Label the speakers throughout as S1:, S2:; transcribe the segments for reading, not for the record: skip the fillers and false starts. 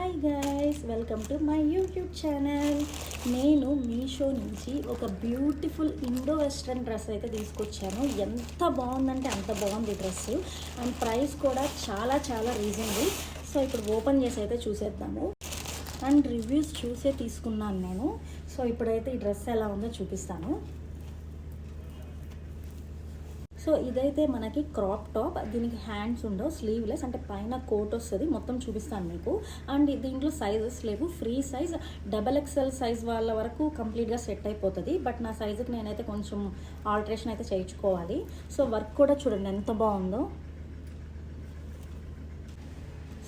S1: Hi guys, welcome to my YouTube channel. నేను మీషో నుంచి ఒక బ్యూటిఫుల్ ఇండో వెస్ట్రన్ డ్రెస్ అయితే తీసుకొచ్చాను. ఎంత బాగుందంటే అంత బాగుంది డ్రెస్. అండ్ ప్రైస్ కూడా చాలా చాలా రీజనబుల్. సో ఇప్పుడు ఓపెన్ చేసి అయితే చూసేద్దాము. అండ్ రివ్యూస్ చూసే తీసుకున్నాను నేను. సో ఇప్పుడైతే ఈ డ్రెస్ ఎలా ఉందో చూపిస్తాను. సో ఇదైతే మనకి క్రాప్ టాప్. దీనికి హ్యాండ్స్ ఉండవు, స్లీవ్లెస్, అంటే పైన కోట్ వస్తుంది. మొత్తం చూపిస్తాను మీకు. అండ్ దీంట్లో సైజెస్ లేవు, ఫ్రీ సైజ్. XXL సైజ్ వాళ్ళ వరకు కంప్లీట్గా సెట్ అయిపోతుంది. బట్ నా సైజుకి నేనైతే కొంచెం ఆల్టరేషన్ అయితే చేయించుకోవాలి. సో వర్క్ కూడా చూడండి ఎంత బాగుందో.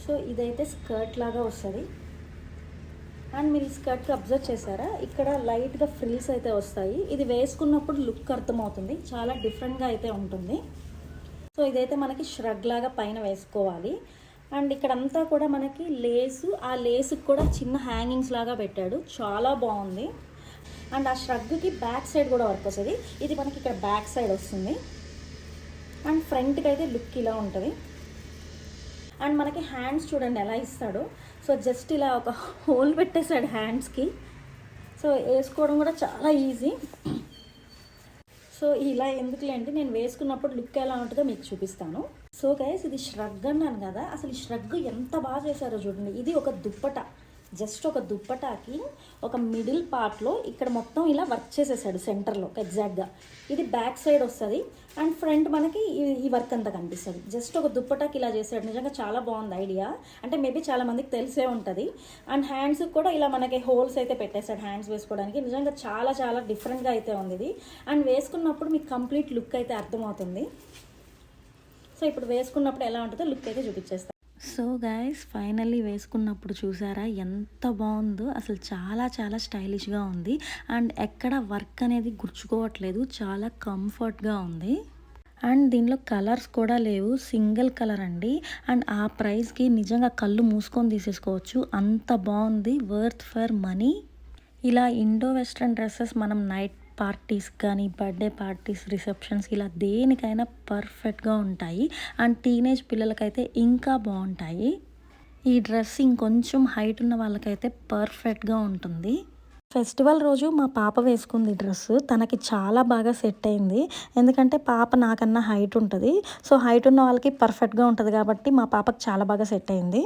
S1: సో ఇదైతే స్కర్ట్ లాగా వస్తుంది. అండ్ మీరు ఈ స్కర్ట్కి అబ్జర్వ్ చేశారా, ఇక్కడ లైట్గా ఫ్రిల్స్ అయితే వస్తాయి. ఇది వేసుకున్నప్పుడు లుక్ అర్థమవుతుంది, చాలా డిఫరెంట్గా అయితే ఉంటుంది. సో ఇదైతే మనకి ష్రగ్ లాగా పైన వేసుకోవాలి. అండ్ ఇక్కడంతా కూడా మనకి లేసు, ఆ లేసుకి కూడా చిన్న హ్యాంగింగ్స్ లాగా పెట్టాడు, చాలా బాగుంది. అండ్ ఆ ష్రగ్కి బ్యాక్ సైడ్ కూడా వర్క్ వస్తుంది. ఇది మనకి ఇక్కడ బ్యాక్ సైడ్ వస్తుంది. అండ్ ఫ్రంట్కి అయితే లుక్ ఇలా ఉంటుంది. అండ్ మనకి హ్యాండ్స్ చూడండి ఎలా ఇస్తాడో. సో జస్ట్ ఇలా ఒక హోల్ పెట్టేశాడు హ్యాండ్స్కి. సో వేసుకోవడం కూడా చాలా ఈజీ. సో ఇలా ఎందుకులే అంటే నేను వేసుకున్నప్పుడు లుక్ ఎలా ఉంటుందో మీకు చూపిస్తాను. సో గైస్, ఇది ష్రగ్ అన్నాను కదా, అసలు ఈ ష్రగ్ ఎంత బాగా చేశారో చూడండి. ఇది ఒక దుప్పట, జస్ట్ ఒక దుప్పటాకి ఒక మిడిల్ పార్ట్లో ఇక్కడ మొత్తం ఇలా వర్క్ చేసేసాడు సెంటర్లో ఎగ్జాక్ట్గా. ఇది బ్యాక్ సైడ్ వస్తుంది. అండ్ ఫ్రంట్ మనకి ఈ వర్క్ అంతా కనిపిస్తుంది. జస్ట్ ఒక దుప్పటాకి ఇలా చేశాడు. నిజంగా చాలా బాగుంది ఐడియా. అంటే మేబీ చాలా మందికి తెలిసే ఉంటుంది. అండ్ హ్యాండ్స్కి కూడా ఇలా మనకి హోల్స్ అయితే పెట్టేశాడు హ్యాండ్స్ వేసుకోవడానికి. నిజంగా చాలా చాలా డిఫరెంట్గా అయితే ఉంది ఇది. అండ్ వేసుకున్నప్పుడు మీకు కంప్లీట్ లుక్ అయితే అర్థమవుతుంది. సో ఇప్పుడు వేసుకున్నప్పుడు ఎలా ఉంటుందో లుక్ అయితే చూపించేస్తాను. సో గైస్, ఫైనల్లీ వేసుకున్నప్పుడు చూసారా ఎంత బాగుందో. అసలు చాలా చాలా స్టైలిష్గా ఉంది. అండ్ ఎక్కడ వర్క్ అనేది గుర్చుకోవట్లేదు, చాలా కంఫర్ట్గా ఉంది. అండ్ దీనిలో కలర్స్ కూడా లేవు, సింగిల్ కలర్ అండి. అండ్ ఆ ప్రైస్కి నిజంగా కళ్ళు మూసుకొని తీసేసుకోవచ్చు, అంత బాగుంది. Worth for money. ఇలా ఇండో వెస్ట్రన్ డ్రెస్సెస్ మనం నైట్ పార్టీస్ కానీ, బర్త్డే పార్టీస్, రిసెప్షన్స్, ఇలా దేనికైనా పర్ఫెక్ట్గా ఉంటాయి. అండ్ టీనేజ్ పిల్లలకైతే ఇంకా బాగుంటాయి. ఈ డ్రెస్ ఇంకొంచెం హైట్ ఉన్న వాళ్ళకైతే పర్ఫెక్ట్గా ఉంటుంది. ఫెస్టివల్ రోజు మా పాప వేసుకుంది డ్రెస్. తనకి చాలా బాగా సెట్ అయింది. ఎందుకంటే పాప నాకన్నా హైట్ ఉంటుంది. సో హైట్ ఉన్న వాళ్ళకి పర్ఫెక్ట్గా ఉంటుంది కాబట్టి మా పాపకు చాలా బాగా సెట్ అయింది.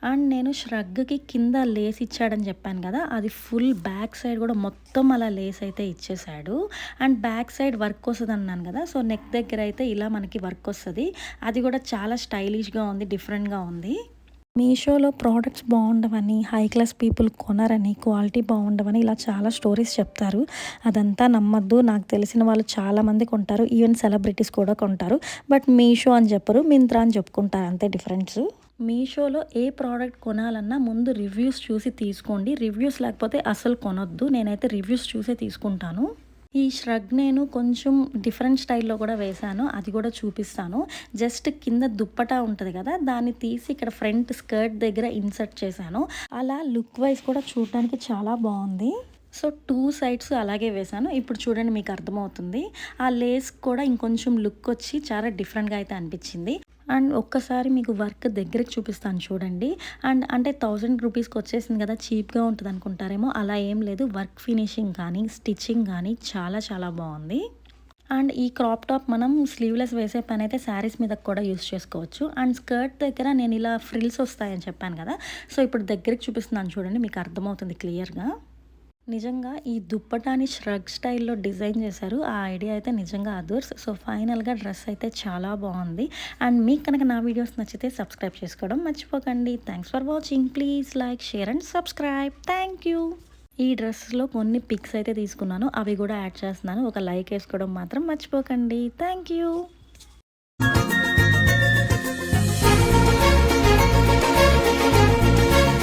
S1: అండ్ నేను ష్రగ్కి కింద లేస్ ఇచ్చాడని చెప్పాను కదా, అది ఫుల్ బ్యాక్ సైడ్ కూడా మొత్తం అలా లేస్ అయితే ఇచ్చేసాడు. అండ్ బ్యాక్ సైడ్ వర్క్ వస్తుంది అన్నాను కదా, సో నెక్ దగ్గర అయితే ఇలా మనకి వర్క్ వస్తుంది. అది కూడా చాలా స్టైలిష్గా ఉంది, డిఫరెంట్గా ఉంది. మీషోలో ప్రోడక్ట్స్ బాగుండవని, హై క్లాస్ పీపుల్ కొనరని, క్వాలిటీ బాగుండవని ఇలా చాలా స్టోరీస్ చెప్తారు. అదంతా నమ్మద్దు. నాకు తెలిసిన వాళ్ళు చాలామంది కొంటారు, ఈవెన్ సెలబ్రిటీస్ కూడా కొంటారు. బట్ మీషో అని చెప్పరు, మింత్రా అని చెప్పుకుంటారు, అంతే డిఫరెన్స్. మీషోలో ఏ ప్రోడక్ట్ కొనాలన్నా ముందు రివ్యూస్ చూసి తీసుకోండి. రివ్యూస్ లేకపోతే అసలు కొనొద్దు. నేనైతే రివ్యూస్ చూసే తీసుకుంటాను. ఈ ష్రగ్ నేను కొంచెం డిఫరెంట్ స్టైల్లో కూడా వేశాను, అది కూడా చూపిస్తాను. జస్ట్ కింద దుప్పటా ఉంటుంది కదా, దాన్ని తీసి ఇక్కడ ఫ్రంట్ స్కర్ట్ దగ్గర ఇన్సర్ట్ చేశాను. అలా లుక్ వైజ్ కూడా చూడడానికి చాలా బాగుంది. సో 2 సైడ్స్ అలాగే వేశాను. ఇప్పుడు చూడండి మీకు అర్థమవుతుంది. ఆ లేస్ కూడా ఇంకొంచెం లుక్ వచ్చి చాలా డిఫరెంట్గా అయితే అనిపించింది. అండ్ ఒక్కసారి మీకు వర్క్ దగ్గరికి చూపిస్తాను చూడండి. అండ్ అంటే 1000 రూపీస్కి వచ్చేసింది కదా, చీప్గా ఉంటుంది అనుకుంటారేమో, అలా ఏం లేదు. వర్క్ ఫినిషింగ్ కానీ, స్టిచ్చింగ్ కానీ చాలా చాలా బాగుంది. అండ్ ఈ క్రాప్ టాప్ మనం స్లీవ్లెస్ వేసే పని అయితే శారీస్ మీద కూడా యూస్ చేసుకోవచ్చు. అండ్ స్కర్ట్ దగ్గర నేను ఇలా ఫ్రిల్స్ వస్తాయని చెప్పాను కదా, సో ఇప్పుడు దగ్గరికి చూపిస్తున్నాను చూడండి, మీకు అర్థమవుతుంది క్లియర్గా. నిజంగా ఈ దుప్పటాని ష్రగ్ స్టైల్లో డిజైన్ చేశారు. ఆ ఐడియా అయితే నిజంగా అదర్స్. సో ఫైనల్గా డ్రెస్ అయితే చాలా బాగుంది. అండ్ మీకు కనుక నా వీడియోస్ నచ్చితే సబ్స్క్రైబ్ చేసుకోవడం మర్చిపోకండి. Thanks for watching. Please like, share and subscribe. Thank you. ఈ డ్రెస్లో కొన్ని పిక్స్ అయితే తీసుకున్నాను, అవి కూడా యాడ్ చేస్తున్నాను. ఒక లైక్ వేసుకోవడం మాత్రం మర్చిపోకండి. Thank you.